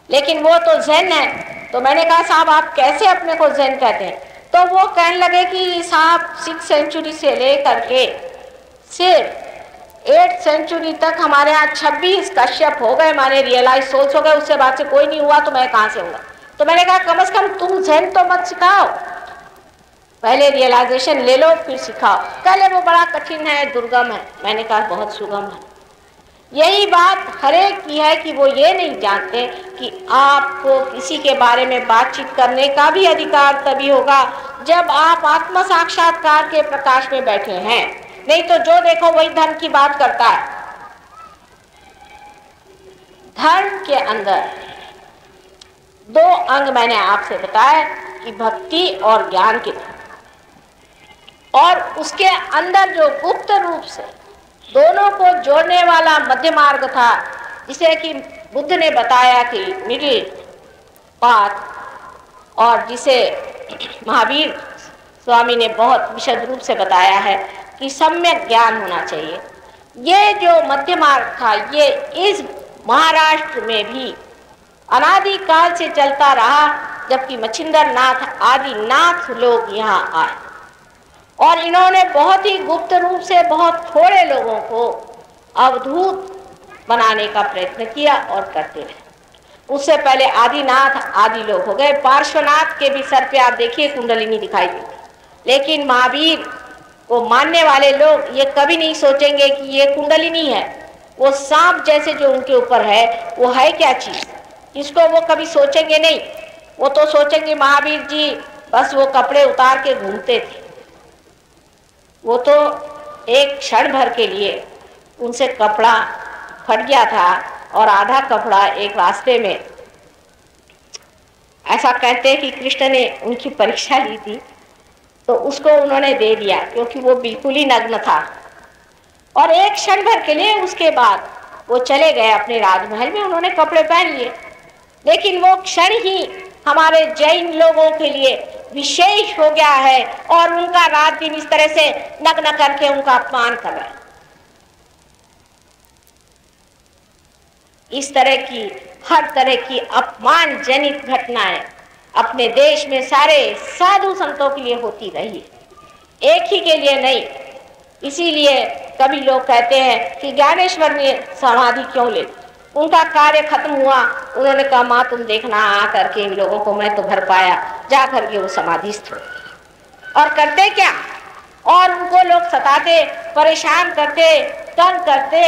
लेकिन वो तो ज़ैन है। तो मैंने कहा साहब आप कैसे अपने को ज़ैन कहते हैं? तो वो कहने लगे कि साहब 6th सेंचुरी से ले करके सिर्फ 8th सेंचुरी तक हमारे यहाँ 26 कश्यप हो गए, हमारे रियलाइज सोल्स हो गए, उससे बाद से कोई नहीं हुआ, तो मैं कहाँ से हुआ? तो मैंने कहा कम से कम तुम ज़ैन तो मत सिखाओ, पहले रियलाइजेशन ले लो फिर सिखाओ। पहले वो बड़ा कठिन है, दुर्गम है। मैंने कहा बहुत सुगम है। यही बात हर एक की है कि वो ये नहीं जानते कि आपको किसी के बारे में बातचीत करने का भी अधिकार तभी होगा जब आप आत्म साक्षात्कार के प्रकाश में बैठे हैं। नहीं तो जो देखो वही धर्म की बात करता है। धर्म के अंदर 2 अंग मैंने आपसे बताया कि भक्ति और ज्ञान के, और उसके अंदर जो गुप्त रूप से दोनों को जोड़ने वाला मध्य मार्ग था, जिसे कि बुद्ध ने बताया कि मिडिल पाथ, और जिसे महावीर स्वामी ने बहुत विशद रूप से बताया है कि सम्यक ज्ञान होना चाहिए। ये जो मध्य मार्ग था ये इस महाराष्ट्र में भी अनादि काल से चलता रहा, जबकि मच्छिंद्र नाथ आदि नाथ लोग यहाँ आए और इन्होंने बहुत ही गुप्त रूप से बहुत थोड़े लोगों को अवधूत बनाने का प्रयत्न किया और करते रहे। उससे पहले आदिनाथ आदि लोग हो गए। पार्श्वनाथ के भी सर पे आप देखिए कुंडलिनी दिखाई देती, लेकिन महावीर को मानने वाले लोग ये कभी नहीं सोचेंगे कि ये कुंडलिनी है। वो सांप जैसे जो उनके ऊपर है वो है क्या चीज, इसको वो कभी सोचेंगे नहीं। वो तो सोचेंगे महावीर जी बस वो कपड़े उतार के घूमते थे। वो तो एक क्षण भर के लिए उनसे कपड़ा फट गया था और आधा कपड़ा एक रास्ते में, ऐसा कहते हैं कि कृष्ण ने उनकी परीक्षा ली थी तो उसको उन्होंने दे दिया क्योंकि वो बिल्कुल ही नग्न था। और एक क्षण भर के लिए उसके बाद वो चले गए अपने राजमहल में, उन्होंने कपड़े पहन लिए। लेकिन वो क्षण ही हमारे जैन लोगों के लिए विशेष हो गया है और उनका रात दिन इस तरह से नग्न करके उनका अपमान कर रहे हैं। इस तरह की हर तरह की अपमान जनित घटनाएं अपने देश में सारे साधु संतों के लिए होती रही है, एक ही के लिए नहीं। इसीलिए कभी लोग कहते हैं कि ज्ञानेश्वर ने समाधि क्यों ले, उनका कार्य खत्म हुआ, उन्होंने कहा माँ तुम देखना आ करके इन लोगों को मैं तो भर पाया, जा करके वो समाधिस्थ हो। और करते क्या, और उनको लोग सताते, परेशान करते, तंग करते,